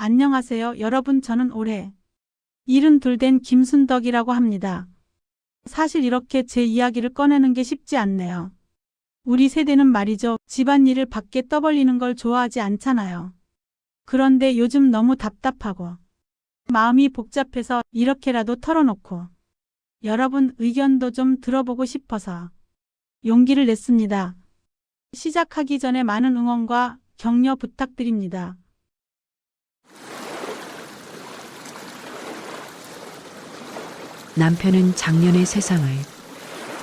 안녕하세요, 여러분. 저는 올해 72 된 김순덕이라고 합니다. 사실 이렇게 제 이야기를 꺼내는 게 쉽지 않네요. 우리 세대는 말이죠, 집안일을 밖에 떠벌리는 걸 좋아하지 않잖아요. 그런데 요즘 너무 답답하고 마음이 복잡해서 이렇게라도 털어놓고 여러분 의견도 좀 들어보고 싶어서 용기를 냈습니다. 시작하기 전에 많은 응원과 격려 부탁드립니다. 남편은 작년에 세상을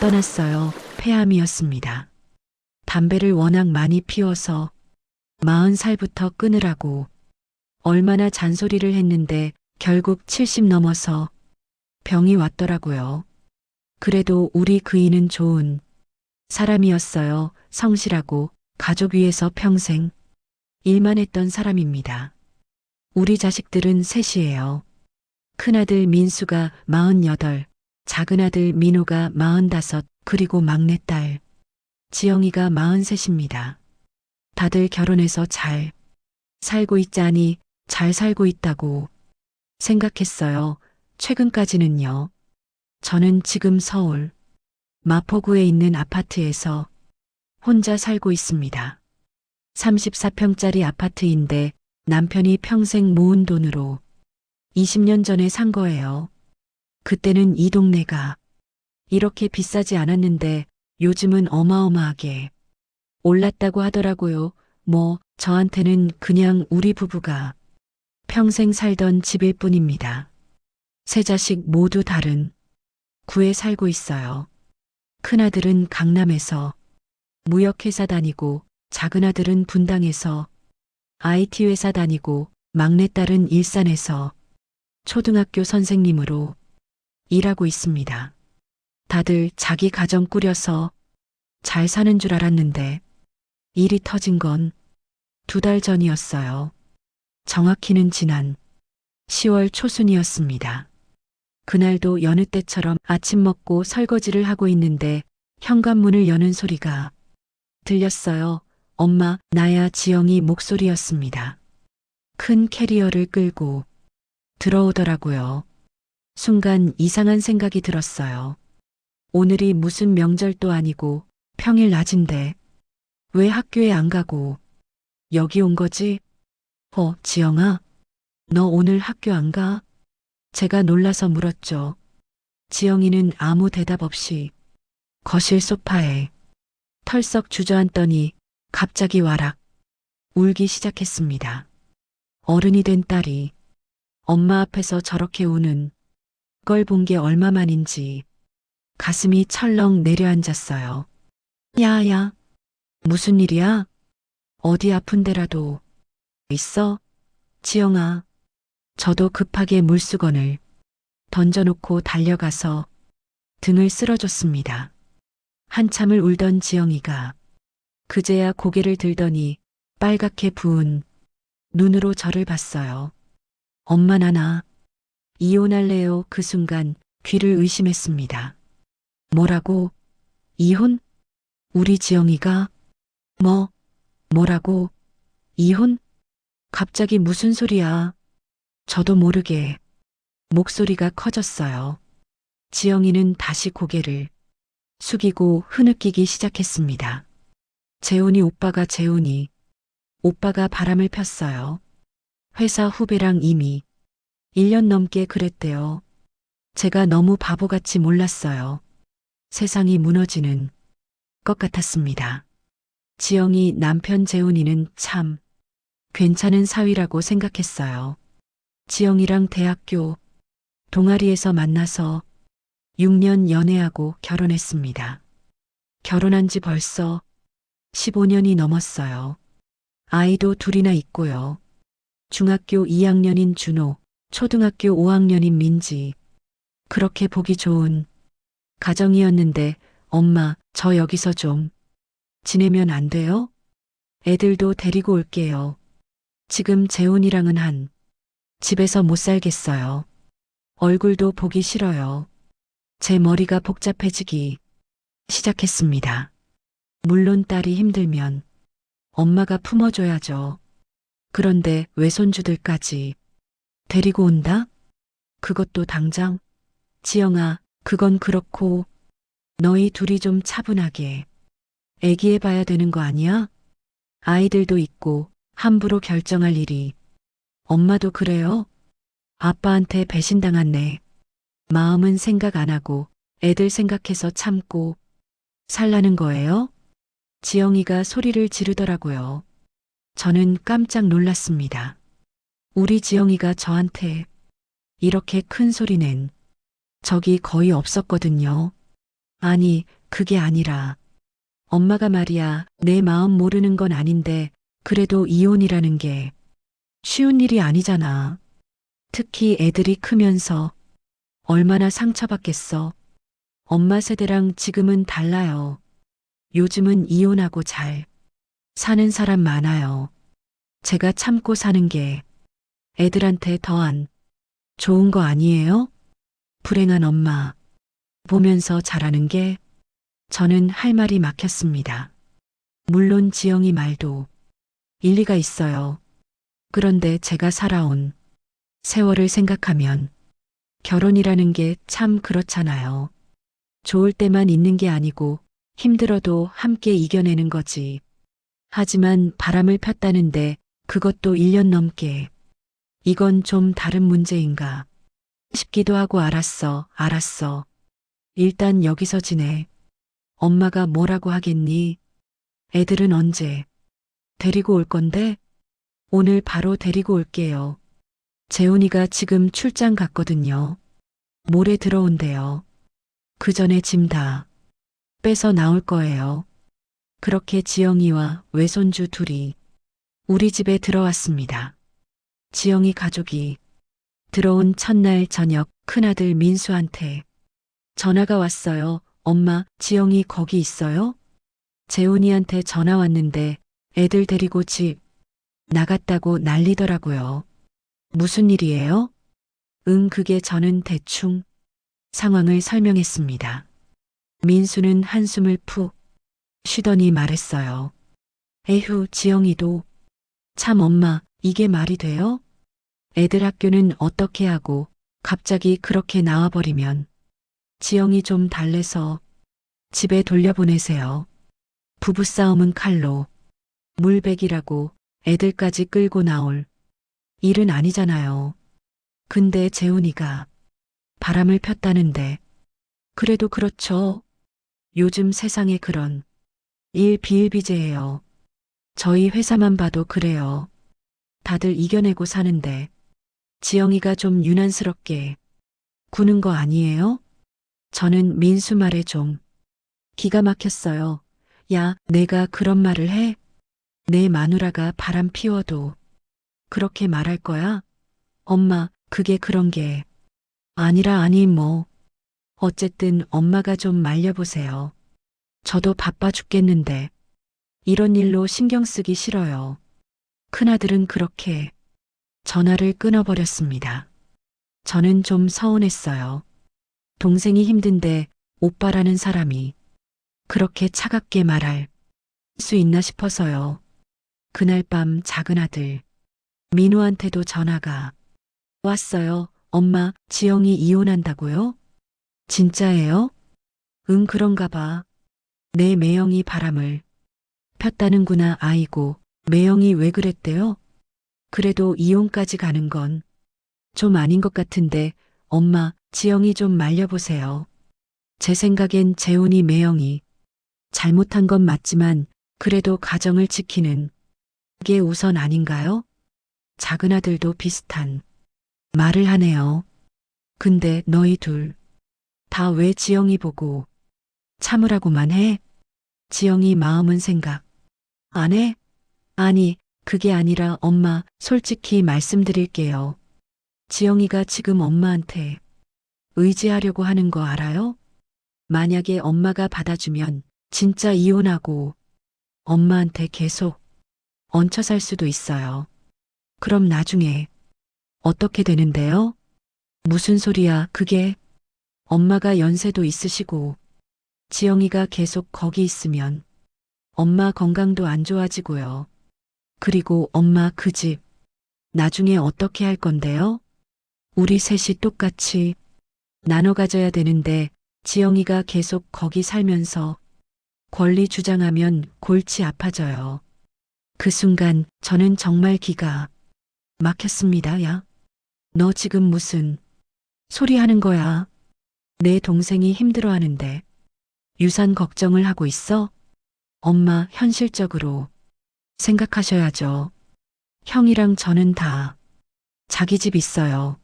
떠났어요. 폐암이었습니다. 담배를 워낙 많이 피워서 40살부터 끊으라고 얼마나 잔소리를 했는데 결국 70 넘어서 병이 왔더라고요. 그래도 우리 그이는 좋은 사람이었어요. 성실하고 가족 위해서 평생 일만 했던 사람입니다. 우리 자식들은 셋이에요. 큰아들 민수가 48, 작은아들 민호가 45, 그리고 막내딸 지영이가 43입니다. 다들 결혼해서 잘 살고 있자니 잘 살고 있다고 생각했어요. 최근까지는요. 저는 지금 서울 마포구에 있는 아파트에서 혼자 살고 있습니다. 34평짜리 아파트인데 남편이 평생 모은 돈으로 20년 전에 산 거예요. 그때는 이 동네가 이렇게 비싸지 않았는데 요즘은 어마어마하게 올랐다고 하더라고요. 저한테는 그냥 우리 부부가 평생 살던 집일 뿐입니다. 세 자식 모두 다른 구에 살고 있어요. 큰아들은 강남에서 무역회사 다니고 작은아들은 분당에서 IT 회사 다니고 막내딸은 일산에서 초등학교 선생님으로 일하고 있습니다. 다들 자기 가정 꾸려서 잘 사는 줄 알았는데 일이 터진 건 2달 전이었어요. 정확히는 지난 10월 초순이었습니다. 그날도 여느 때처럼 아침 먹고 설거지를 하고 있는데 현관문을 여는 소리가 들렸어요. 엄마, 나야. 지영이 목소리였습니다. 큰 캐리어를 끌고 들어오더라고요. 순간 이상한 생각이 들었어요. 오늘이 무슨 명절도 아니고 평일 낮인데 왜 학교에 안 가고 여기 온 거지? 지영아, 너 오늘 학교 안 가? 제가 놀라서 물었죠. 지영이는 아무 대답 없이 거실 소파에 털썩 주저앉더니 갑자기 와락 울기 시작했습니다. 어른이 된 딸이 엄마 앞에서 저렇게 우는 걸 본 게 얼마만인지 가슴이 철렁 내려앉았어요. 야야, 무슨 일이야? 어디 아픈 데라도 있어? 지영아. 저도 급하게 물수건을 던져놓고 달려가서 등을 쓸어줬습니다. 한참을 울던 지영이가 그제야 고개를 들더니 빨갛게 부은 눈으로 저를 봤어요. 엄마, 나나 이혼할래요. 그 순간 귀를 의심했습니다. 뭐라고? 이혼? 우리 지영이가? 뭐라고? 이혼? 갑자기 무슨 소리야? 저도 모르게 목소리가 커졌어요. 지영이는 다시 고개를 숙이고 흐느끼기 시작했습니다. 재훈이 오빠가 바람을 폈어요. 회사 후배랑 이미 1년 넘게 그랬대요. 제가 너무 바보같이 몰랐어요. 세상이 무너지는 것 같았습니다. 지영이 남편 재훈이는 참 괜찮은 사위라고 생각했어요. 지영이랑 대학교 동아리에서 만나서 6년 연애하고 결혼했습니다. 결혼한 지 벌써 15년이 넘었어요. 아이도 둘이나 있고요. 중학교 2학년인 준호, 초등학교 5학년인 민지. 그렇게 보기 좋은 가정이었는데 엄마, 저 여기서 좀 지내면 안 돼요? 애들도 데리고 올게요. 지금 재훈이랑은 한 집에서 못 살겠어요. 얼굴도 보기 싫어요. 제 머리가 복잡해지기 시작했습니다. 물론 딸이 힘들면 엄마가 품어줘야죠. 그런데 외손주들까지 데리고 온다? 그것도 당장? 지영아, 그건 그렇고 너희 둘이 좀 차분하게 애기해봐야 되는 거 아니야? 아이들도 있고 함부로 결정할 일이. 엄마도 그래요? 아빠한테 배신당했네. 마음은 생각 안 하고 애들 생각해서 참고 살라는 거예요? 지영이가 소리를 지르더라고요. 저는 깜짝 놀랐습니다. 우리 지영이가 저한테 이렇게 큰 소리 낸 적이 거의 없었거든요. 아니, 그게 아니라 엄마가 말이야, 내 마음 모르는 건 아닌데 그래도 이혼이라는 게 쉬운 일이 아니잖아. 특히 애들이 크면서 얼마나 상처받겠어. 엄마 세대랑 지금은 달라요. 요즘은 이혼하고 잘 사는 사람 많아요. 제가 참고 사는 게 애들한테 더한 좋은 거 아니에요? 불행한 엄마 보면서 자라는 게 저는 할 말이 막혔습니다. 물론 지영이 말도 일리가 있어요. 그런데 제가 살아온 세월을 생각하면 결혼이라는 게 참 그렇잖아요. 좋을 때만 있는 게 아니고 힘들어도 함께 이겨내는 거지. 하지만 바람을 폈다는데 그것도 1년 넘게. 이건 좀 다른 문제인가 싶기도 하고 알았어. 일단 여기서 지내. 엄마가 뭐라고 하겠니? 애들은 언제 데리고 올 건데? 오늘 바로 데리고 올게요. 재훈이가 지금 출장 갔거든요. 모레 들어온대요. 그 전에 짐 다 빼서 나올 거예요. 그렇게 지영이와 외손주 둘이 우리 집에 들어왔습니다. 지영이 가족이 들어온 첫날 저녁 큰아들 민수한테 전화가 왔어요. 엄마, 지영이 거기 있어요? 재훈이한테 전화 왔는데 애들 데리고 집 나갔다고 난리더라고요. 무슨 일이에요? 그게 저는 대충 상황을 설명했습니다. 민수는 한숨을 푹 쉬더니 말했어요. 에휴, 지영이도. 참 엄마, 이게 말이 돼요? 애들 학교는 어떻게 하고 갑자기 그렇게 나와버리면 지영이 좀 달래서 집에 돌려보내세요. 부부싸움은 칼로 물베기라고 애들까지 끌고 나올 일은 아니잖아요. 근데 재훈이가 바람을 폈다는데 그래도 그렇죠. 요즘 세상에 그런 일 비일비재해요. 저희 회사만 봐도 그래요. 다들 이겨내고 사는데 지영이가 좀 유난스럽게 구는 거 아니에요? 저는 민수 말에 좀 기가 막혔어요. 야, 내가 그런 말을 해? 내 마누라가 바람 피워도 그렇게 말할 거야? 엄마, 그게 그런 게 아니라 아니 뭐. 어쨌든 엄마가 좀 말려보세요. 저도 바빠 죽겠는데 이런 일로 신경 쓰기 싫어요. 큰아들은 그렇게 전화를 끊어버렸습니다. 저는 좀 서운했어요. 동생이 힘든데 오빠라는 사람이 그렇게 차갑게 말할 수 있나 싶어서요. 그날 밤 작은 아들 민우한테도 전화가 왔어요. 엄마, 지영이 이혼한다고요? 진짜예요? 응, 그런가 봐. 내 매형이 바람을 폈다는구나. 아이고, 매형이 왜 그랬대요? 그래도 이혼까지 가는 건 좀 아닌 것 같은데 엄마, 지영이 좀 말려보세요. 제 생각엔 재훈이 매형이 잘못한 건 맞지만 그래도 가정을 지키는 게 우선 아닌가요? 작은 아들도 비슷한 말을 하네요. 근데 너희 둘 다 왜 지영이 보고 참으라고만 해? 지영이 마음은 생각 안 해? 아니, 그게 아니라 엄마, 솔직히 말씀드릴게요. 지영이가 지금 엄마한테 의지하려고 하는 거 알아요? 만약에 엄마가 받아주면 진짜 이혼하고 엄마한테 계속 얹혀 살 수도 있어요. 그럼 나중에 어떻게 되는데요? 무슨 소리야, 그게? 엄마가 연세도 있으시고 지영이가 계속 거기 있으면 엄마 건강도 안 좋아지고요. 그리고 엄마 그 집 나중에 어떻게 할 건데요? 우리 셋이 똑같이 나눠 가져야 되는데 지영이가 계속 거기 살면서 권리 주장하면 골치 아파져요. 그 순간 저는 정말 기가 막혔습니다. 야, 너 지금 무슨 소리 하는 거야? 내 동생이 힘들어하는데 유산 걱정을 하고 있어? 엄마, 현실적으로 생각하셔야죠. 형이랑 저는 다 자기 집 있어요.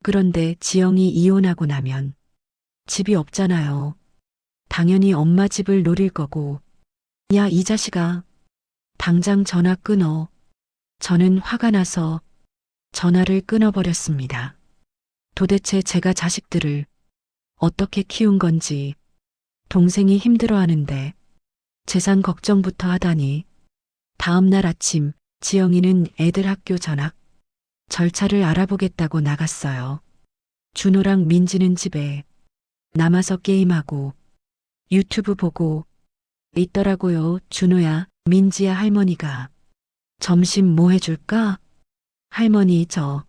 그런데 지영이 이혼하고 나면 집이 없잖아요. 당연히 엄마 집을 노릴 거고. 야, 이 자식아. 당장 전화 끊어. 저는 화가 나서 전화를 끊어버렸습니다. 도대체 제가 자식들을 어떻게 키운 건지, 동생이 힘들어하는데 재산 걱정부터 하다니. 다음 날 아침 지영이는 애들 학교 전학 절차를 알아보겠다고 나갔어요. 준호랑 민지는 집에 남아서 게임하고 유튜브 보고 있더라고요. 준호야, 민지야, 할머니가 점심 뭐 해줄까? 할머니, 저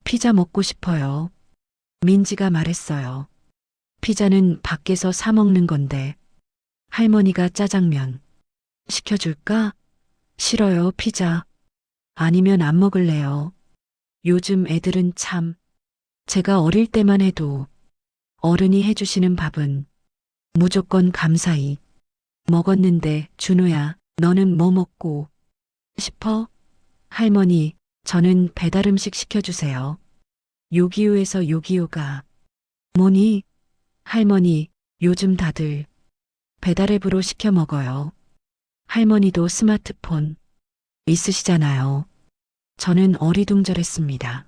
피자 먹고 싶어요. 민지가 말했어요. 피자는 밖에서 사 먹는 건데 할머니가 짜장면 시켜줄까? 싫어요, 피자. 아니면 안 먹을래요. 요즘 애들은 참, 제가 어릴 때만 해도 어른이 해주시는 밥은 무조건 감사히 먹었는데. 준호야, 너는 뭐 먹고 싶어? 할머니, 저는 배달 음식 시켜주세요. 요기요에서 요기요가 뭐니? 할머니, 요즘 다들 배달 앱으로 시켜 먹어요. 할머니도 스마트폰 있으시잖아요. 저는 어리둥절했습니다.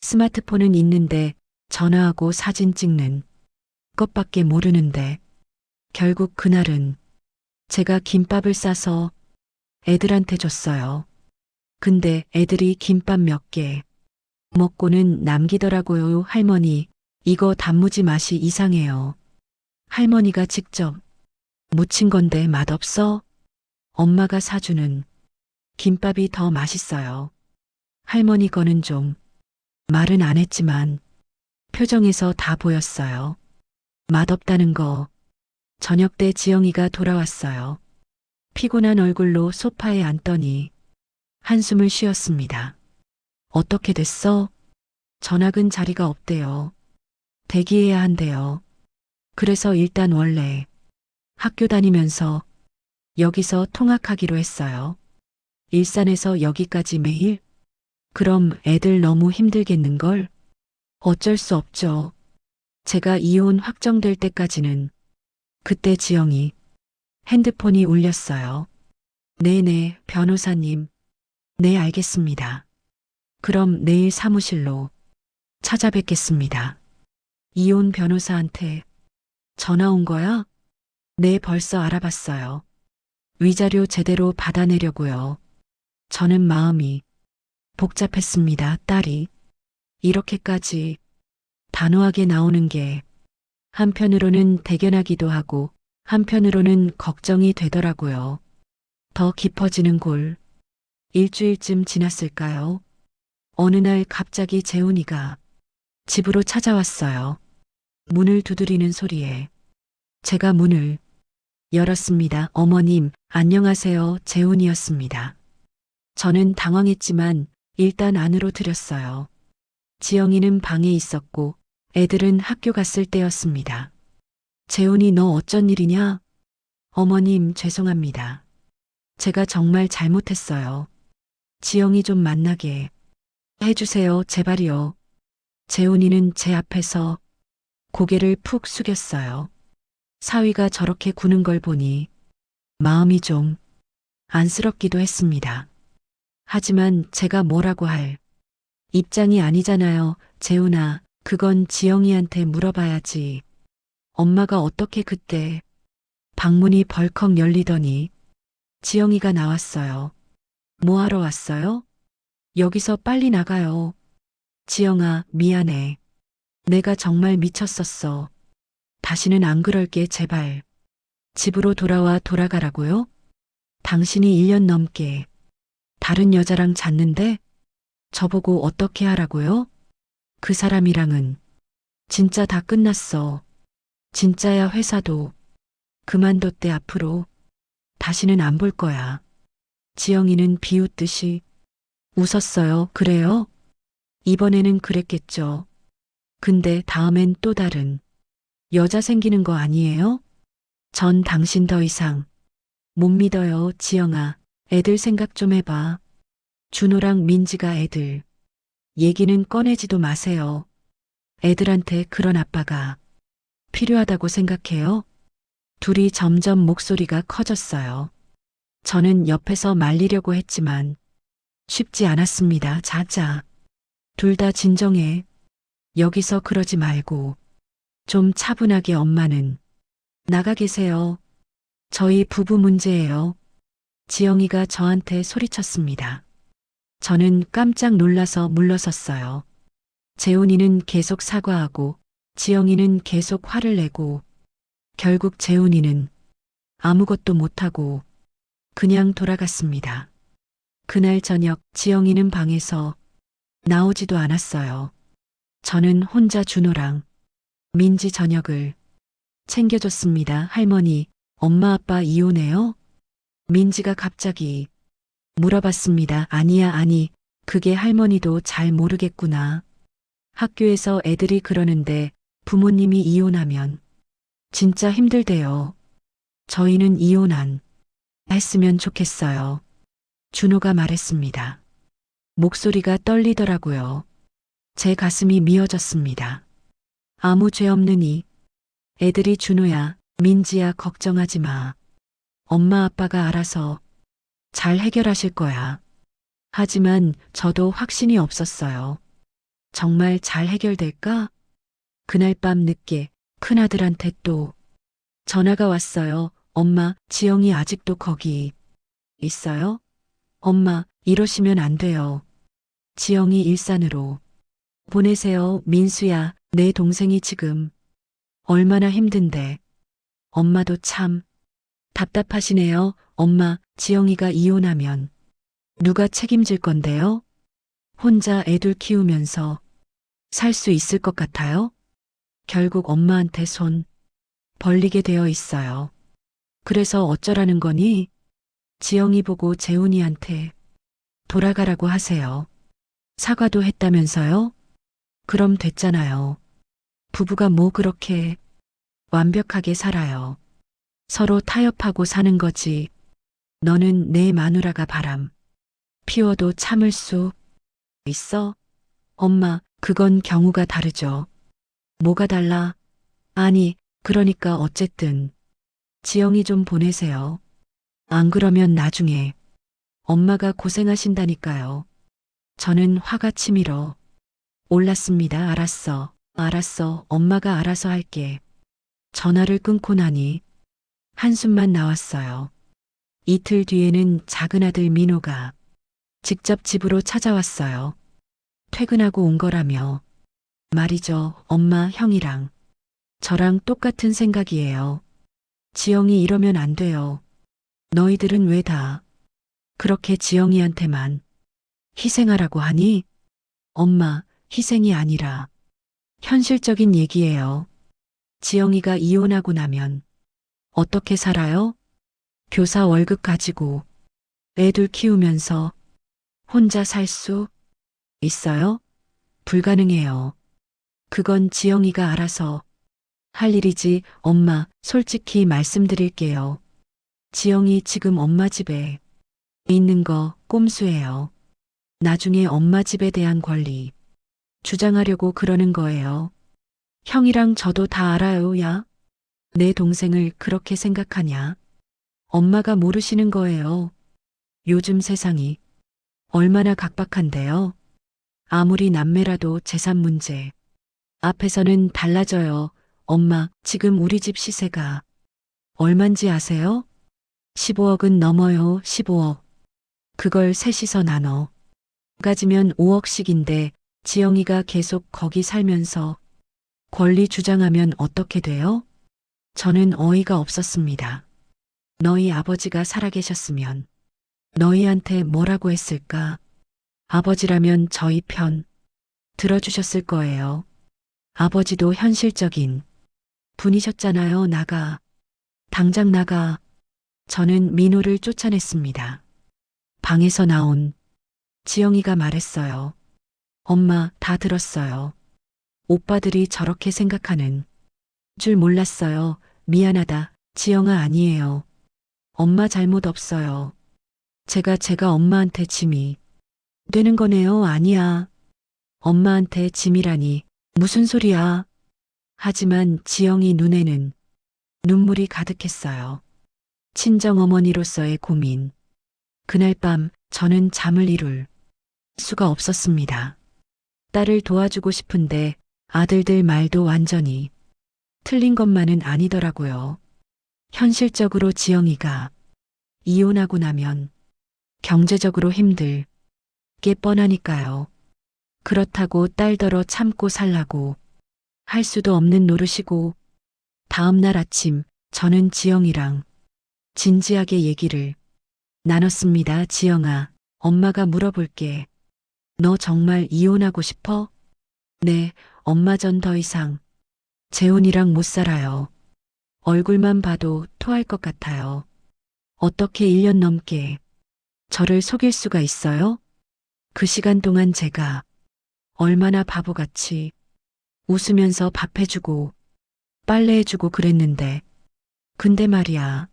스마트폰은 있는데 전화하고 사진 찍는 것밖에 모르는데 결국 그날은 제가 김밥을 싸서 애들한테 줬어요. 근데 애들이 김밥 몇 개 먹고는 남기더라고요. 할머니, 이거 단무지 맛이 이상해요. 할머니가 직접 무친 건데 맛없어? 엄마가 사주는 김밥이 더 맛있어요. 할머니 거는 좀 말은 안 했지만 표정에서 다 보였어요. 맛없다는 거. 저녁 때 지영이가 돌아왔어요. 피곤한 얼굴로 소파에 앉더니 한숨을 쉬었습니다. 어떻게 됐어? 전학은 자리가 없대요. 대기해야 한대요. 그래서 일단 원래 학교 다니면서 여기서 통학하기로 했어요. 일산에서 여기까지 매일? 그럼 애들 너무 힘들겠는걸? 어쩔 수 없죠. 제가 이혼 확정될 때까지는. 그때 지영이 핸드폰이 울렸어요. 네네, 변호사님. 네, 알겠습니다. 그럼 내일 사무실로 찾아뵙겠습니다. 이혼 변호사한테 전화 온 거야? 네, 벌써 알아봤어요. 위자료 제대로 받아내려고요. 저는 마음이 복잡했습니다. 딸이 이렇게까지 단호하게 나오는 게 한편으로는 대견하기도 하고 한편으로는 걱정이 되더라고요. 더 깊어지는 골. 일주일쯤 지났을까요? 어느 날 갑자기 재훈이가 집으로 찾아왔어요. 문을 두드리는 소리에 제가 문을 열었습니다. 어머님, 안녕하세요. 재훈이었습니다. 저는 당황했지만 일단 안으로 들였어요. 지영이는 방에 있었고 애들은 학교 갔을 때였습니다. 재훈이, 너 어쩐 일이냐? 어머님, 죄송합니다. 제가 정말 잘못했어요. 지영이 좀 만나게 해주세요. 제발이요. 재훈이는 제 앞에서 고개를 푹 숙였어요. 사위가 저렇게 구는 걸 보니 마음이 좀 안쓰럽기도 했습니다. 하지만 제가 뭐라고 할 입장이 아니잖아요. 재훈아, 그건 지영이한테 물어봐야지. 엄마가 어떻게. 그때 방문이 벌컥 열리더니 지영이가 나왔어요. 뭐 하러 왔어요? 여기서 빨리 나가요. 지영아, 미안해. 내가 정말 미쳤었어. 다시는 안 그럴게. 제발. 집으로 돌아가라고요? 당신이 1년 넘게 다른 여자랑 잤는데? 저보고 어떻게 하라고요? 그 사람이랑은 진짜 다 끝났어. 진짜야 회사도 그만뒀대 앞으로 다시는 안 볼 거야. 지영이는 비웃듯이 웃었어요. 그래요? 이번에는 그랬겠죠. 근데 다음엔 또 다른 여자 생기는 거 아니에요? 전 당신 더 이상 못 믿어요, 지영아. 애들 생각 좀 해봐. 준호랑 민지가 애들. 얘기는 꺼내지도 마세요. 애들한테 그런 아빠가 필요하다고 생각해요? 둘이 점점 목소리가 커졌어요. 저는 옆에서 말리려고 했지만 쉽지 않았습니다. 자자. 둘 다 진정해. 여기서 그러지 말고 좀 차분하게 엄마는 나가 계세요. 저희 부부 문제예요. 지영이가 저한테 소리쳤습니다. 저는 깜짝 놀라서 물러섰어요. 재훈이는 계속 사과하고 지영이는 계속 화를 내고 결국 재훈이는 아무것도 못하고 그냥 돌아갔습니다. 그날 저녁 지영이는 방에서 나오지도 않았어요. 저는 혼자 준호랑 민지 저녁을 챙겨줬습니다. 할머니, 엄마 아빠 이혼해요? 민지가 갑자기 물어봤습니다. 아니야, 아니, 그게 할머니도 잘 모르겠구나. 학교에서 애들이 그러는데 부모님이 이혼하면 진짜 힘들대요. 저희는 이혼 안 했으면 좋겠어요. 준호가 말했습니다. 목소리가 떨리더라고요. 제 가슴이 미어졌습니다. 아무 죄 없느니 애들이 준호야, 민지야 걱정하지 마. 엄마 아빠가 알아서 잘 해결하실 거야. 하지만 저도 확신이 없었어요. 정말 잘 해결될까? 그날 밤 늦게 큰아들한테 또 전화가 왔어요. 엄마, 지영이 아직도 거기 있어요? 엄마, 이러시면 안 돼요. 지영이 일산으로 보내세요. 민수야, 내 동생이 지금 얼마나 힘든데. 엄마도 참 답답하시네요. 엄마, 지영이가 이혼하면 누가 책임질 건데요? 혼자 애들 키우면서 살 수 있을 것 같아요? 결국 엄마한테 손 벌리게 되어 있어요. 그래서 어쩌라는 거니? 지영이 보고 재훈이한테 돌아가라고 하세요. 사과도 했다면서요? 그럼 됐잖아요. 부부가 뭐 그렇게 완벽하게 살아요. 서로 타협하고 사는 거지. 너는 내 마누라가 바람 피워도 참을 수 있어? 엄마, 그건 경우가 다르죠. 뭐가 달라? 아니, 그러니까 어쨌든 지영이 좀 보내세요. 안 그러면 나중에 엄마가 고생하신다니까요. 저는 화가 치밀어 올랐습니다. 알았어. 알았어. 엄마가 알아서 할게. 전화를 끊고 나니 한숨만 나왔어요. 이틀 뒤에는 작은 아들 민호가 직접 집으로 찾아왔어요. 퇴근하고 온 거라며. 말이죠. 엄마, 형이랑 저랑 똑같은 생각이에요. 지영이 이러면 안 돼요. 너희들은 왜 다 그렇게 지영이한테만 희생하라고 하니? 엄마, 희생이 아니라 현실적인 얘기예요. 지영이가 이혼하고 나면 어떻게 살아요? 교사 월급 가지고 애들 키우면서 혼자 살 수 있어요? 불가능해요. 그건 지영이가 알아서 할 일이지. 엄마, 솔직히 말씀드릴게요. 지영이 지금 엄마 집에 있는 거 꼼수예요. 나중에 엄마 집에 대한 권리 주장하려고 그러는 거예요. 형이랑 저도 다 알아요. 야, 내 동생을 그렇게 생각하냐? 엄마가 모르시는 거예요. 요즘 세상이 얼마나 각박한데요. 아무리 남매라도 재산 문제 앞에서는 달라져요. 엄마, 지금 우리 집 시세가 얼만지 아세요? 15억은 넘어요. 15억. 그걸 셋이서 나눠 가지면 5억씩인데 지영이가 계속 거기 살면서 권리 주장하면 어떻게 돼요? 저는 어이가 없었습니다. 너희 아버지가 살아계셨으면 너희한테 뭐라고 했을까? 아버지라면 저희 편 들어주셨을 거예요. 아버지도 현실적인 분이셨잖아요. 나가. 당장 나가. 저는 민호를 쫓아냈습니다. 방에서 나온 지영이가 말했어요. 엄마, 다 들었어요. 오빠들이 저렇게 생각하는 줄 몰랐어요. 미안하다. 지영아, 아니에요. 엄마 잘못 없어요. 제가 엄마한테 짐이 되는 거네요. 아니야. 엄마한테 짐이라니. 무슨 소리야. 하지만 지영이 눈에는 눈물이 가득했어요. 친정어머니로서의 고민. 그날 밤 저는 잠을 이룰 수가 없었습니다. 딸을 도와주고 싶은데 아들들 말도 완전히 틀린 것만은 아니더라고요. 현실적으로 지영이가 이혼하고 나면 경제적으로 힘들 게 뻔하니까요. 그렇다고 딸더러 참고 살라고 할 수도 없는 노릇이고, 다음 날 아침 저는 지영이랑 진지하게 얘기를 나눴습니다. 지영아, 엄마가 물어볼게. 너 정말 이혼하고 싶어? 네, 엄마, 전 더 이상 재훈이랑 못 살아요. 얼굴만 봐도 토할 것 같아요. 어떻게 1년 넘게 저를 속일 수가 있어요? 그 시간 동안 제가 얼마나 바보같이 웃으면서 밥 해주고 빨래 해주고 그랬는데. 근데 말이야,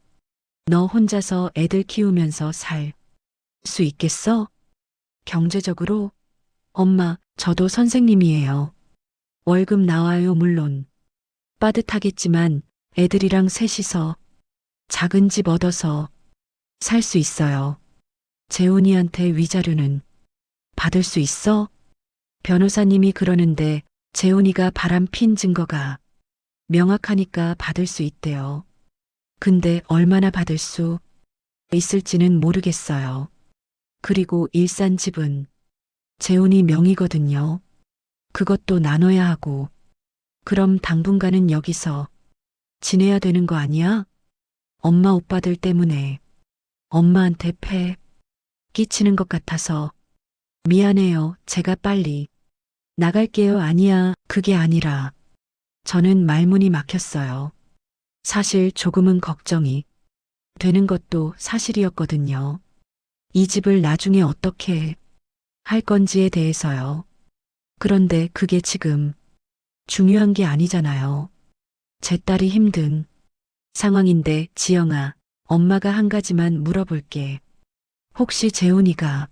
너 혼자서 애들 키우면서 살 수 있겠어? 경제적으로? 엄마, 저도 선생님이에요. 월급 나와요. 물론 빠듯하겠지만 애들이랑 셋이서 작은 집 얻어서 살 수 있어요. 재훈이한테 위자료는 받을 수 있어? 변호사님이 그러는데 재훈이가 바람핀 증거가 명확하니까 받을 수 있대요. 근데 얼마나 받을 수 있을지는 모르겠어요. 그리고 일산 집은 재훈이 명의거든요. 그것도 나눠야 하고. 그럼 당분간은 여기서 지내야 되는 거 아니야? 엄마, 오빠들 때문에 엄마한테 패 끼치는 것 같아서 미안해요. 제가 빨리 나갈게요. 아니야, 그게 아니라. 저는 말문이 막혔어요. 사실 조금은 걱정이 되는 것도 사실이었거든요. 이 집을 나중에 어떻게 할 건지에 대해서요. 그런데 그게 지금 중요한 게 아니잖아요. 제 딸이 힘든 상황인데. 지영아, 엄마가 한 가지만 물어볼게. 혹시 재훈이가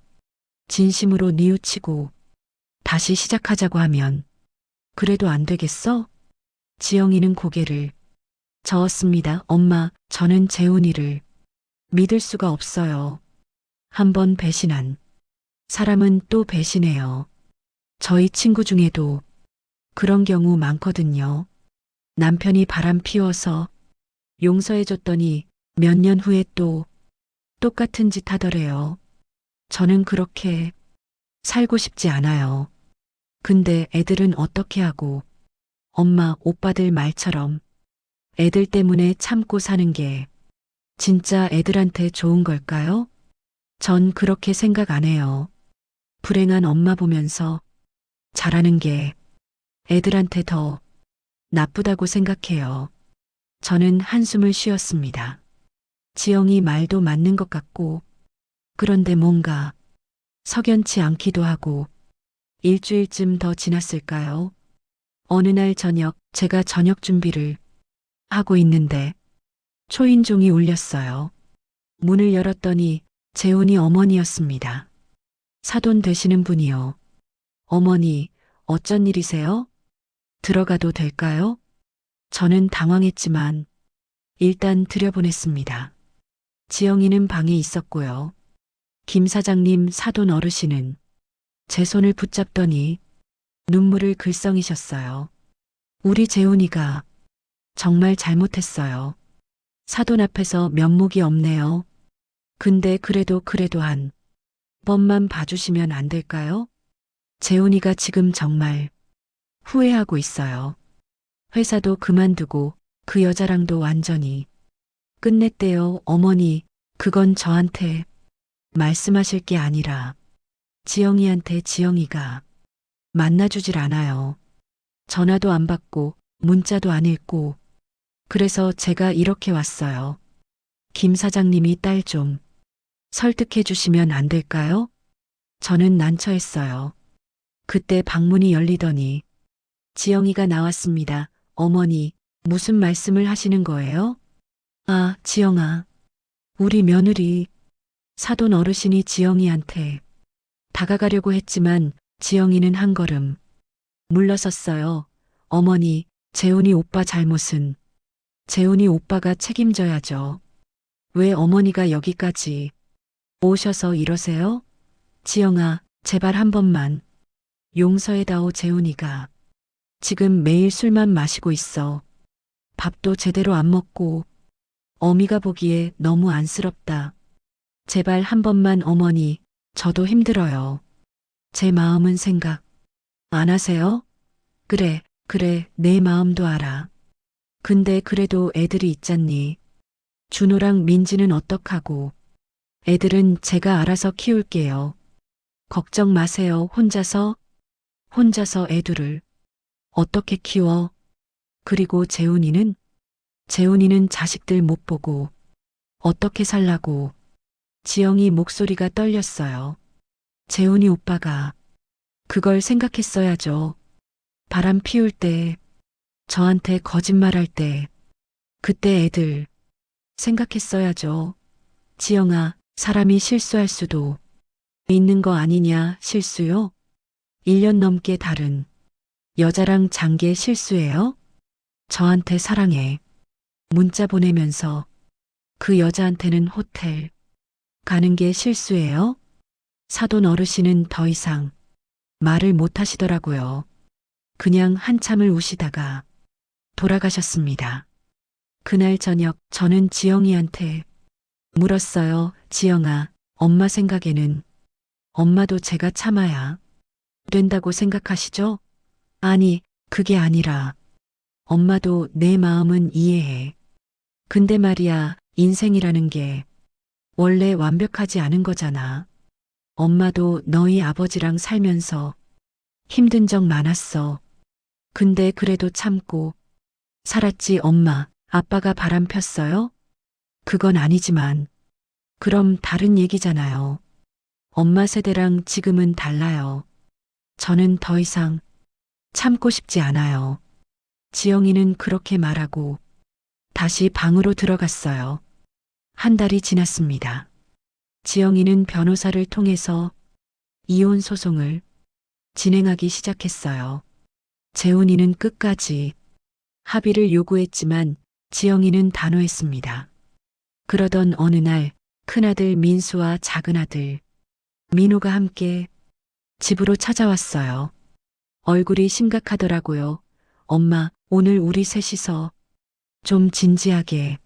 진심으로 뉘우치고 다시 시작하자고 하면 그래도 안 되겠어? 지영이는 고개를 저었습니다. 엄마, 저는 재훈이를 믿을 수가 없어요. 한번 배신한 사람은 또 배신해요. 저희 친구 중에도 그런 경우 많거든요. 남편이 바람 피워서 용서해줬더니 몇 년 후에 또 똑같은 짓 하더래요. 저는 그렇게 살고 싶지 않아요. 근데 애들은 어떻게 하고. 엄마, 오빠들 말처럼 애들 때문에 참고 사는 게 진짜 애들한테 좋은 걸까요? 전 그렇게 생각 안 해요. 불행한 엄마 보면서 잘하는 게 애들한테 더 나쁘다고 생각해요. 저는 한숨을 쉬었습니다. 지영이 말도 맞는 것 같고, 그런데 뭔가 석연치 않기도 하고. 일주일쯤 더 지났을까요? 어느 날 저녁, 제가 저녁 준비를 하고 있는데 초인종이 울렸어요. 문을 열었더니 재훈이 어머니였습니다. 사돈 되시는 분이요. 어머니, 어쩐 일이세요? 들어가도 될까요? 저는 당황했지만 일단 들여보냈습니다. 지영이는 방에 있었고요. 김 사장님, 사돈 어르신은 제 손을 붙잡더니 눈물을 글썽이셨어요. 우리 재훈이가 정말 잘못했어요. 사돈 앞에서 면목이 없네요. 근데 그래도 한 번만 봐주시면 안 될까요? 재훈이가 지금 정말 후회하고 있어요. 회사도 그만두고 그 여자랑도 완전히 끝냈대요. 어머니, 그건 저한테 말씀하실 게 아니라 지영이한테 지영이가 만나주질 않아요. 전화도 안 받고 문자도 안 읽고 그래서 제가 이렇게 왔어요. 김 사장님이 딸 좀 설득해 주시면 안 될까요? 저는 난처했어요. 그때 방문이 열리더니 지영이가 나왔습니다. 어머니, 무슨 말씀을 하시는 거예요? 아, 지영아. 우리 며느리 사돈 어르신이 지영이한테 다가가려고 했지만 지영이는 한 걸음 물러섰어요. 어머니, 재훈이 오빠 잘못은 재훈이 오빠가 책임져야죠. 왜 어머니가 여기까지 오셔서 이러세요? 지영아, 제발 한 번만 용서해다오. 재훈이가 지금 매일 술만 마시고 있어. 밥도 제대로 안 먹고 어미가 보기에 너무 안쓰럽다. 제발 한 번만 어머니, 저도 힘들어요. 제 마음은 생각 안 하세요? 그래, 내 마음도 알아. 근데 그래도 애들이 있잖니. 준호랑 민지는 어떡하고. 애들은 제가 알아서 키울게요. 걱정 마세요. 혼자서 애들을 어떻게 키워? 그리고 재훈이는 자식들 못 보고 어떻게 살라고. 지영이 목소리가 떨렸어요. 재훈이 오빠가 그걸 생각했어야죠. 바람 피울 때, 저한테 거짓말할 때, 그때 애들 생각했어야죠. 지영아, 사람이 실수할 수도 있는 거 아니냐. 실수요? 1년 넘게 다른 여자랑 잔 게 실수예요? 저한테 사랑해 문자 보내면서 그 여자한테는 호텔 가는 게 실수예요? 사돈 어르신은 더 이상 말을 못 하시더라고요. 그냥 한참을 우시다가 돌아가셨습니다. 그날 저녁 저는 지영이한테 물었어요. 지영아, 엄마 생각에는 엄마도 제가 참아야 된다고 생각하시죠? 아니, 그게 아니라 엄마도 내 마음은 이해해. 근데 말이야, 인생이라는 게 원래 완벽하지 않은 거잖아. 엄마도 너희 아버지랑 살면서 힘든 적 많았어. 근데 그래도 참고 살았지. 엄마, 아빠가 바람 폈어요? 그건 아니지만 그럼 다른 얘기잖아요. 엄마 세대랑 지금은 달라요. 저는 더 이상 참고 싶지 않아요. 지영이는 그렇게 말하고 다시 방으로 들어갔어요. 한 달이 지났습니다. 지영이는 변호사를 통해서 이혼 소송을 진행하기 시작했어요. 재훈이는 끝까지 합의를 요구했지만 지영이는 단호했습니다. 그러던 어느 날 큰아들 민수와 작은아들 민호가 함께 집으로 찾아왔어요. 얼굴이 심각하더라고요. 엄마, 오늘 우리 셋이서 좀 진지하게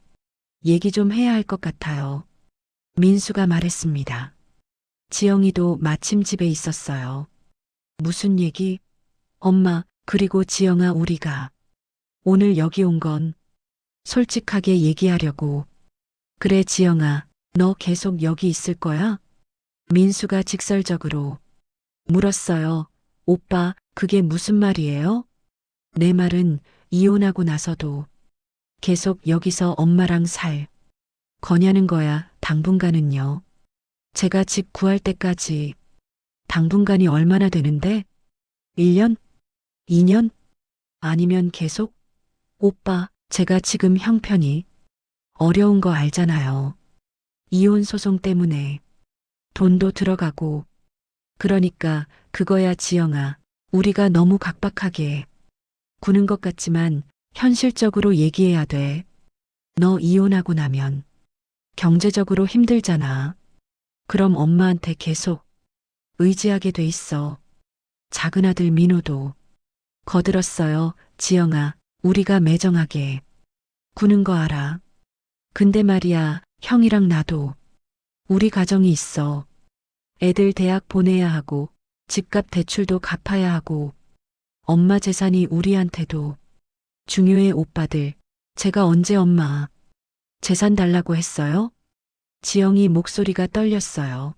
얘기 좀 해야 할 것 같아요. 민수가 말했습니다. 지영이도 마침 집에 있었어요. 무슨 얘기? 엄마, 그리고 지영아, 우리가 오늘 여기 온 건 솔직하게 얘기하려고. 그래, 지영아, 너 계속 여기 있을 거야? 민수가 직설적으로 물었어요. 오빠, 그게 무슨 말이에요? 내 말은 이혼하고 나서도 계속 여기서 엄마랑 살 거냐는 거야. 당분간은요. 제가 집 구할 때까지 당분간이 얼마나 되는데? 1년? 2년? 아니면 계속? 오빠, 제가 지금 형편이 어려운 거 알잖아요. 이혼 소송 때문에 돈도 들어가고. 그러니까 그거야. 지영아, 우리가 너무 각박하게 구는 것 같지만 현실적으로 얘기해야 돼. 너 이혼하고 나면 경제적으로 힘들잖아. 그럼 엄마한테 계속 의지하게 돼 있어. 작은아들 민호도 거들었어요. 지영아, 우리가 매정하게 구는 거 알아. 근데 말이야, 형이랑 나도 우리 가정이 있어. 애들 대학 보내야 하고 집값 대출도 갚아야 하고 엄마 재산이 우리한테도 중요해. 오빠들, 제가 언제 엄마 재산 달라고 했어요? 지영이 목소리가 떨렸어요.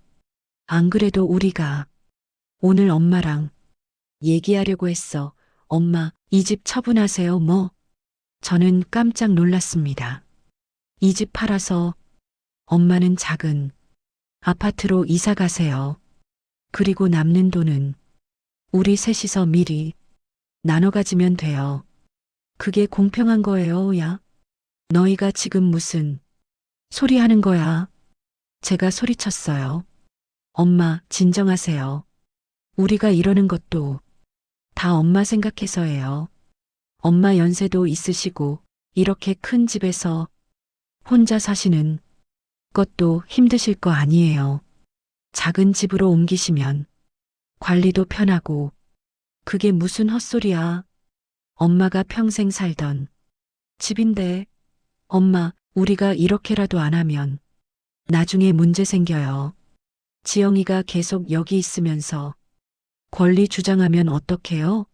안 그래도 우리가 오늘 엄마랑 얘기하려고 했어. 엄마, 이 집 처분하세요, 뭐. 저는 깜짝 놀랐습니다. 이 집 팔아서 엄마는 작은 아파트로 이사 가세요. 그리고 남는 돈은 우리 셋이서 미리 나눠 가지면 돼요. 그게 공평한 거예요, 야. 너희가 지금 무슨 소리 하는 거야? 제가 소리쳤어요. 엄마, 진정하세요. 우리가 이러는 것도 다 엄마 생각해서예요. 엄마 연세도 있으시고 이렇게 큰 집에서 혼자 사시는 것도 힘드실 거 아니에요. 작은 집으로 옮기시면 관리도 편하고 그게 무슨 헛소리야. 엄마가 평생 살던 집인데 엄마, 우리가 이렇게라도 안 하면 나중에 문제 생겨요. 지영이가 계속 여기 있으면서 권리 주장하면 어떡해요?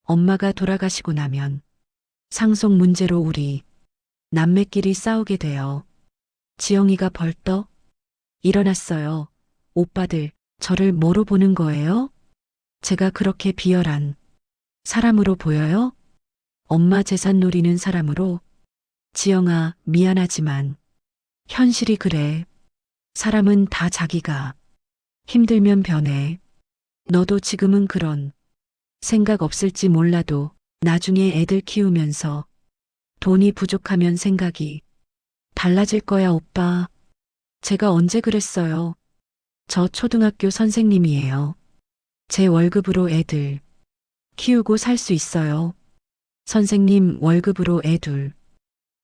엄마가 돌아가시고 나면 상속 문제로 우리 남매끼리 싸우게 돼요. 지영이가 벌떡 일어났어요. 오빠들, 저를 뭐로 보는 거예요? 제가 그렇게 비열한 사람으로 보여요? 엄마 재산 노리는 사람으로? 지영아, 미안하지만 현실이 그래. 사람은 다 자기가 힘들면 변해. 너도 지금은 그런 생각 없을지 몰라도 나중에 애들 키우면서 돈이 부족하면 생각이 달라질 거야, 오빠. 제가 언제 그랬어요? 저 초등학교 선생님이에요. 제 월급으로 애들 키우고 살 수 있어요. 선생님 월급으로 애들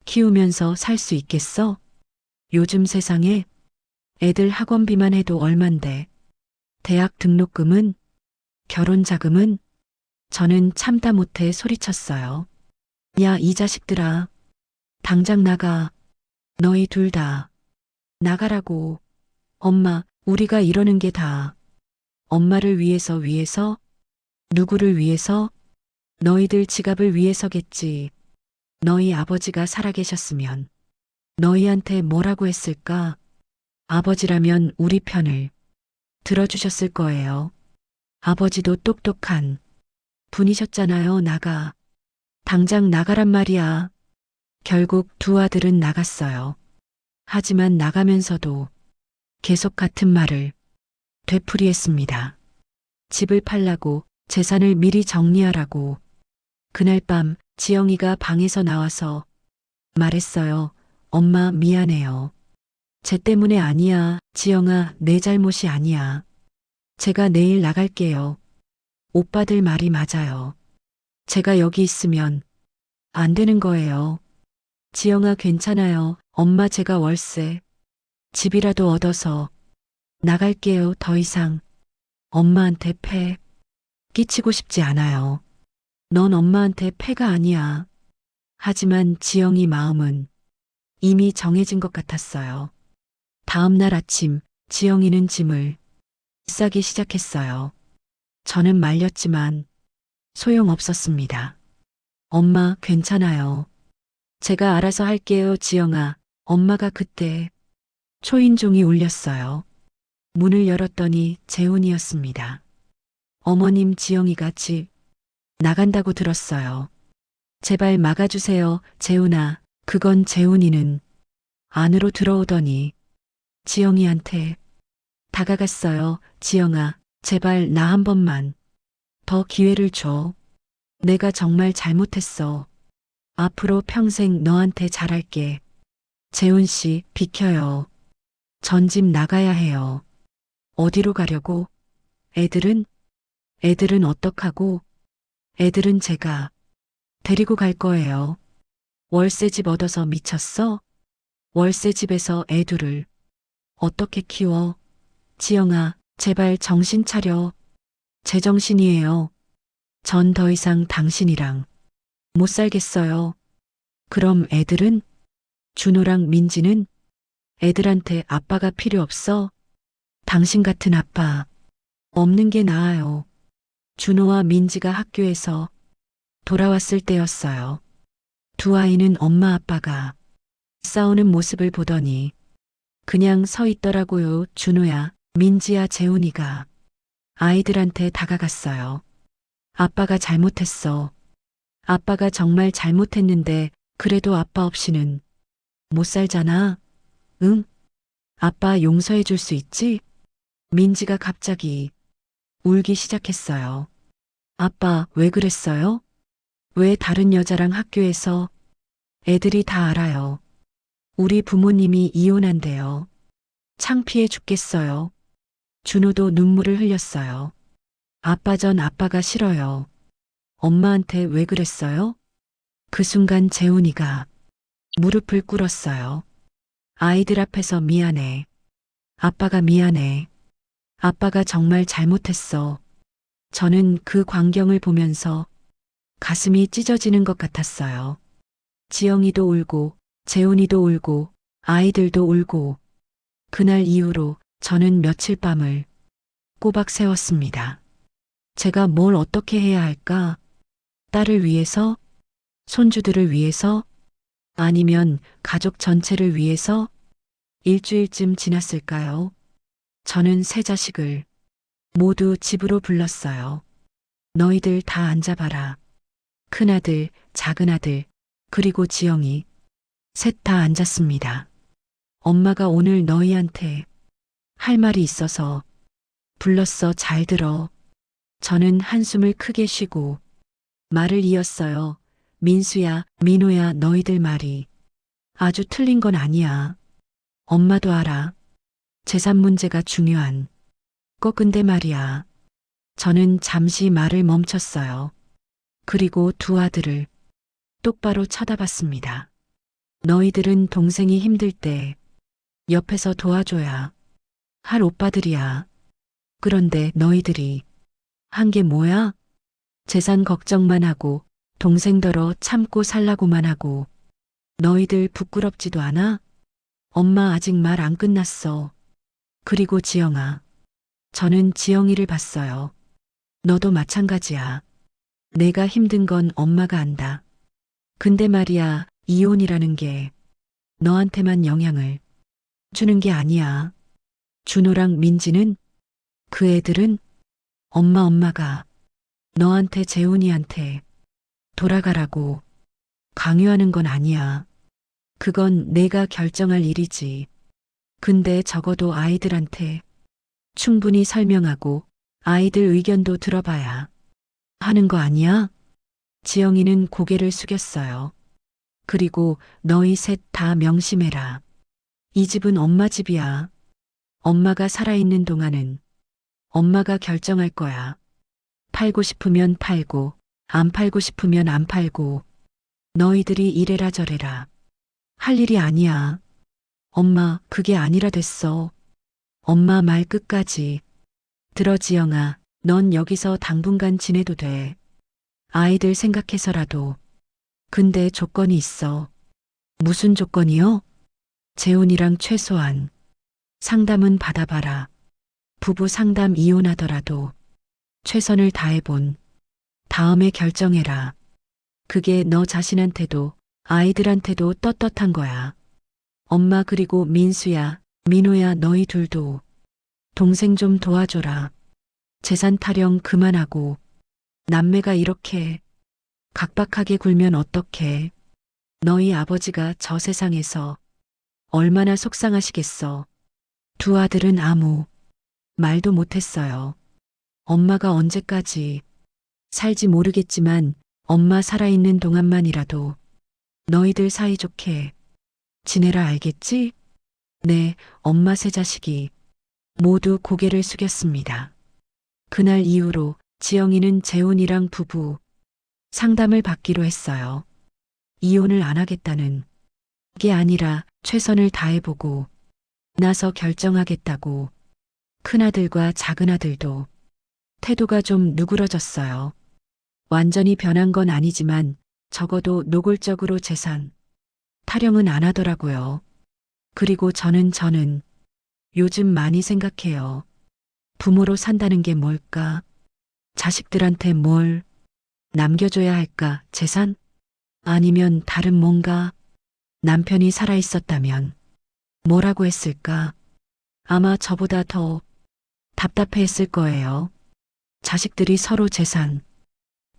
키우면서 살 수 있겠어? 요즘 세상에 애들 학원비만 해도 얼만데. 대학 등록금은? 결혼 자금은? 저는 참다 못해 소리쳤어요. 야, 이 자식들아. 당장 나가. 너희 둘 다. 나가라고. 엄마, 우리가 이러는 게 다 엄마를 위해서? 누구를 위해서? 너희들 지갑을 위해서겠지. 너희 아버지가 살아계셨으면 너희한테 뭐라고 했을까? 아버지라면 우리 편을 들어주셨을 거예요. 아버지도 똑똑한 분이셨잖아요. 나가. 당장 나가란 말이야. 결국 두 아들은 나갔어요. 하지만 나가면서도 계속 같은 말을 되풀이했습니다. 집을 팔라고, 재산을 미리 정리하라고. 그날 밤 지영이가 방에서 나와서 말했어요. 엄마, 미안해요. 쟤 때문에 아니야. 지영아, 내 잘못이 아니야. 제가 내일 나갈게요. 오빠들 말이 맞아요. 제가 여기 있으면 안 되는 거예요. 지영아, 괜찮아요. 엄마, 제가 월세 집이라도 얻어서 나갈게요. 더 이상 엄마한테 폐 끼치고 싶지 않아요. 넌 엄마한테 폐가 아니야. 하지만 지영이 마음은 이미 정해진 것 같았어요. 다음 날 아침 지영이는 짐을 싸기 시작했어요. 저는 말렸지만 소용없었습니다. 엄마, 괜찮아요. 제가 알아서 할게요. 지영아. 엄마가 그때 초인종이 울렸어요. 문을 열었더니 재훈이었습니다. 어머님, 지영이가 집 나간다고 들었어요. 제발 막아주세요. 재훈아. 그건 재훈이는 안으로 들어오더니 지영이한테 다가갔어요. 지영아, 제발 나 한 번만 더 기회를 줘. 내가 정말 잘못했어. 앞으로 평생 너한테 잘할게. 재훈 씨, 비켜요. 전 집 나가야 해요. 어디로 가려고? 애들은 어떡하고? 애들은 제가 데리고 갈 거예요. 월세집 얻어서 미쳤어? 월세집에서 애들을 어떻게 키워? 지영아, 제발 정신 차려. 제정신이에요. 전 더 이상 당신이랑 못 살겠어요. 그럼 애들은? 준호랑 민지는? 애들한테 아빠가 필요 없어? 당신 같은 아빠 없는 게 나아요. 준호와 민지가 학교에서 돌아왔을 때였어요. 두 아이는 엄마 아빠가 싸우는 모습을 보더니 그냥 서 있더라고요. 준호야, 민지야, 재훈이가 아이들한테 다가갔어요. 아빠가 잘못했어. 아빠가 정말 잘못했는데 그래도 아빠 없이는 못 살잖아. 응? 아빠 용서해 줄 수 있지? 민지가 갑자기 울기 시작했어요. 아빠, 왜 그랬어요? 왜 다른 여자랑 학교에서 애들이 다 알아요. 우리 부모님이 이혼한대요. 창피해 죽겠어요. 준호도 눈물을 흘렸어요. 아빠 전 아빠가 싫어요. 엄마한테 왜 그랬어요? 그 순간 재훈이가 무릎을 꿇었어요. 아이들 앞에서 미안해. 아빠가 미안해. 아빠가 정말 잘못했어. 저는 그 광경을 보면서 가슴이 찢어지는 것 같았어요. 지영이도 울고, 재훈이도 울고, 아이들도 울고, 그날 이후로 저는 며칠 밤을 꼬박 새웠습니다. 제가 뭘 어떻게 해야 할까? 딸을 위해서? 손주들을 위해서? 아니면 가족 전체를 위해서? 일주일쯤 지났을까요? 저는 세 자식을 모두 집으로 불렀어요. 너희들 다 앉아봐라. 큰아들, 작은아들, 그리고 지영이 셋 다 앉았습니다. 엄마가 오늘 너희한테 할 말이 있어서 불렀어. 잘 들어. 저는 한숨을 크게 쉬고 말을 이었어요. 민수야, 민호야, 너희들 말이 아주 틀린 건 아니야. 엄마도 알아. 재산 문제가 중요한 거 근데 말이야. 저는 잠시 말을 멈췄어요. 그리고 두 아들을 똑바로 쳐다봤습니다. 너희들은 동생이 힘들 때 옆에서 도와줘야 할 오빠들이야. 그런데 너희들이 한 게 뭐야? 재산 걱정만 하고 동생더러 참고 살라고만 하고 너희들 부끄럽지도 않아? 엄마 아직 말 안 끝났어. 그리고 지영아. 저는 지영이를 봤어요. 너도 마찬가지야. 내가 힘든 건 엄마가 안다. 근데 말이야, 이혼이라는 게 너한테만 영향을 주는 게 아니야. 준호랑 민지는 그 애들은 엄마가 너한테 재훈이한테 돌아가라고 강요하는 건 아니야. 그건 내가 결정할 일이지. 근데 적어도 아이들한테 충분히 설명하고 아이들 의견도 들어봐야 하는 거 아니야? 지영이는 고개를 숙였어요. 그리고 너희 셋 다 명심해라. 이 집은 엄마 집이야. 엄마가 살아있는 동안은 엄마가 결정할 거야. 팔고 싶으면 팔고, 안 팔고 싶으면 안 팔고, 너희들이 이래라 저래라. 할 일이 아니야. 엄마, 그게 아니라 됐어. 엄마 말 끝까지. 들어 지영아, 넌 여기서 당분간 지내도 돼. 아이들 생각해서라도. 근데 조건이 있어. 무슨 조건이요? 재훈이랑 최소한 상담은 받아봐라. 부부 상담 이혼하더라도 최선을 다해본 다음에 결정해라. 그게 너 자신한테도 아이들한테도 떳떳한 거야. 엄마 그리고 민수야, 민호야 너희 둘도 동생 좀 도와줘라. 재산 타령 그만하고 남매가 이렇게 각박하게 굴면 어떡해. 너희 아버지가 저 세상에서 얼마나 속상하시겠어. 두 아들은 아무 말도 못했어요. 엄마가 언제까지 살지 모르겠지만 엄마 살아있는 동안만이라도 너희들 사이좋게 지내라 알겠지? 네, 엄마 세 자식이 모두 고개를 숙였습니다. 그날 이후로 지영이는 재훈이랑 부부 상담을 받기로 했어요. 이혼을 안 하겠다는 게 아니라 최선을 다해보고 나서 결정하겠다고. 큰아들과 작은아들도 태도가 좀 누그러졌어요. 완전히 변한 건 아니지만 적어도 노골적으로 재산 타령은 안 하더라고요. 그리고 저는 요즘 많이 생각해요. 부모로 산다는 게 뭘까? 자식들한테 뭘 남겨줘야 할까? 재산? 아니면 다른 뭔가? 남편이 살아있었다면 뭐라고 했을까? 아마 저보다 더 답답해 했을 거예요. 자식들이 서로 재산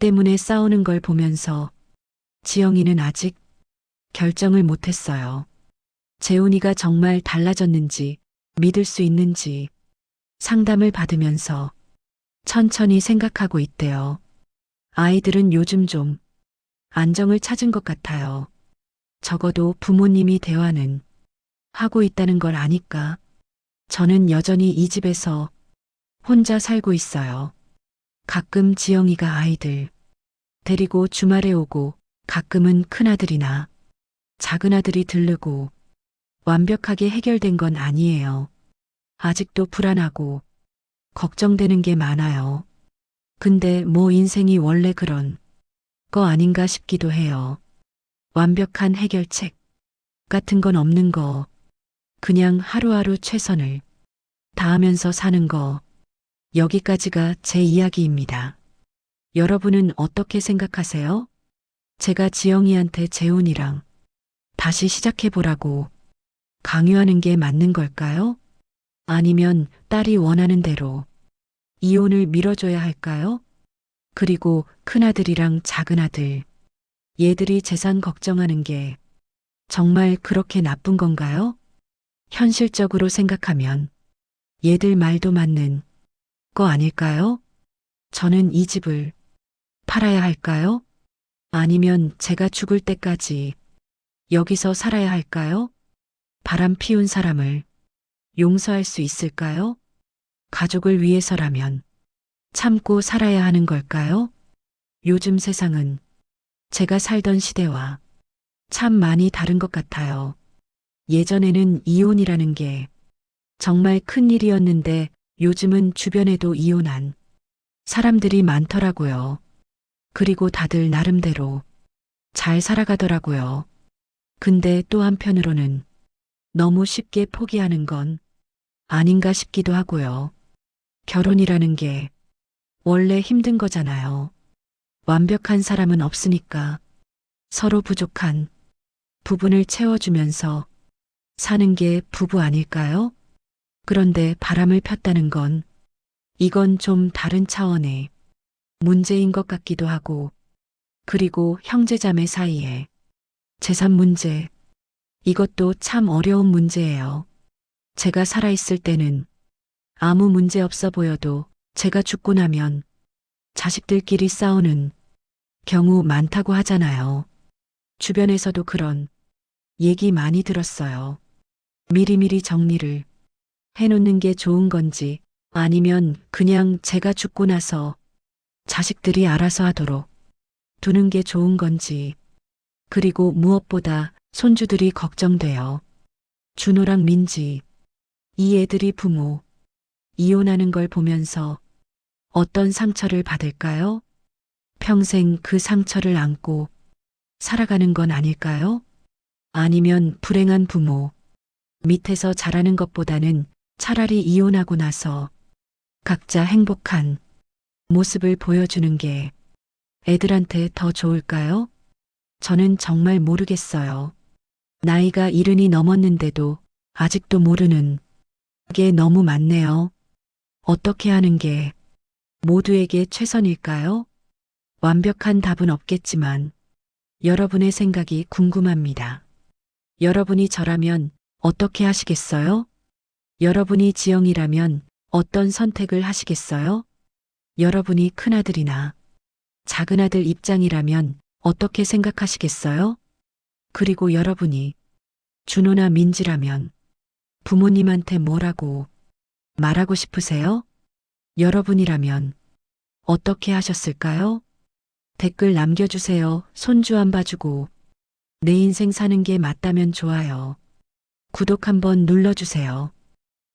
때문에 싸우는 걸 보면서 지영이는 아직 결정을 못했어요. 재훈이가 정말 달라졌는지 믿을 수 있는지 상담을 받으면서 천천히 생각하고 있대요. 아이들은 요즘 좀 안정을 찾은 것 같아요. 적어도 부모님이 대화는 하고 있다는 걸 아니까. 저는 여전히 이 집에서 혼자 살고 있어요. 가끔 지영이가 아이들 데리고 주말에 오고 가끔은 큰아들이나 작은아들이 들르고 완벽하게 해결된 건 아니에요. 아직도 불안하고 걱정되는 게 많아요. 근데 뭐 인생이 원래 그런 거 아닌가 싶기도 해요. 완벽한 해결책 같은 건 없는 거. 그냥 하루하루 최선을 다하면서 사는 거. 여기까지가 제 이야기입니다. 여러분은 어떻게 생각하세요? 제가 지영이한테 재훈이랑 다시 시작해보라고 강요하는 게 맞는 걸까요? 아니면 딸이 원하는 대로 이혼을 밀어줘야 할까요? 그리고 큰아들이랑 작은아들, 얘들이 재산 걱정하는 게 정말 그렇게 나쁜 건가요? 현실적으로 생각하면 얘들 말도 맞는 거 아닐까요? 저는 이 집을 팔아야 할까요? 아니면 제가 죽을 때까지 여기서 살아야 할까요? 바람 피운 사람을 용서할 수 있을까요? 가족을 위해서라면 참고 살아야 하는 걸까요? 요즘 세상은 제가 살던 시대와 참 많이 다른 것 같아요. 예전에는 이혼이라는 게 정말 큰 일이었는데 요즘은 주변에도 이혼한 사람들이 많더라고요. 그리고 다들 나름대로 잘 살아가더라고요. 근데 또 한편으로는 너무 쉽게 포기하는 건 아닌가 싶기도 하고요. 결혼이라는 게 원래 힘든 거잖아요. 완벽한 사람은 없으니까 서로 부족한 부분을 채워주면서 사는 게 부부 아닐까요? 그런데 바람을 폈다는 건 이건 좀 다른 차원의 문제인 것 같기도 하고, 그리고 형제자매 사이에 재산 문제, 이것도 참 어려운 문제예요. 제가 살아있을 때는 아무 문제 없어 보여도 제가 죽고 나면 자식들끼리 싸우는 경우 많다고 하잖아요. 주변에서도 그런 얘기 많이 들었어요. 미리미리 정리를 해놓는 게 좋은 건지 아니면 그냥 제가 죽고 나서 자식들이 알아서 하도록 두는 게 좋은 건지. 그리고 무엇보다 손주들이 걱정돼요. 준호랑 민지, 이 애들이 부모 이혼하는 걸 보면서 어떤 상처를 받을까요? 평생 그 상처를 안고 살아가는 건 아닐까요? 아니면 불행한 부모 밑에서 자라는 것보다는 차라리 이혼하고 나서 각자 행복한 모습을 보여주는 게 애들한테 더 좋을까요? 저는 정말 모르겠어요. 나이가 70이 넘었는데도 아직도 모르는 게 너무 많네요. 어떻게 하는 게 모두에게 최선일까요? 완벽한 답은 없겠지만 여러분의 생각이 궁금합니다. 여러분이 저라면 어떻게 하시겠어요? 여러분이 지영이라면 어떤 선택을 하시겠어요? 여러분이 큰아들이나 작은아들 입장이라면 어떻게 생각하시겠어요? 그리고 여러분이 준호나 민지라면 부모님한테 뭐라고 말하고 싶으세요? 여러분이라면 어떻게 하셨을까요? 댓글 남겨주세요. 손주 안 봐주고 내 인생 사는 게 맞다면 좋아요. 구독 한번 눌러주세요.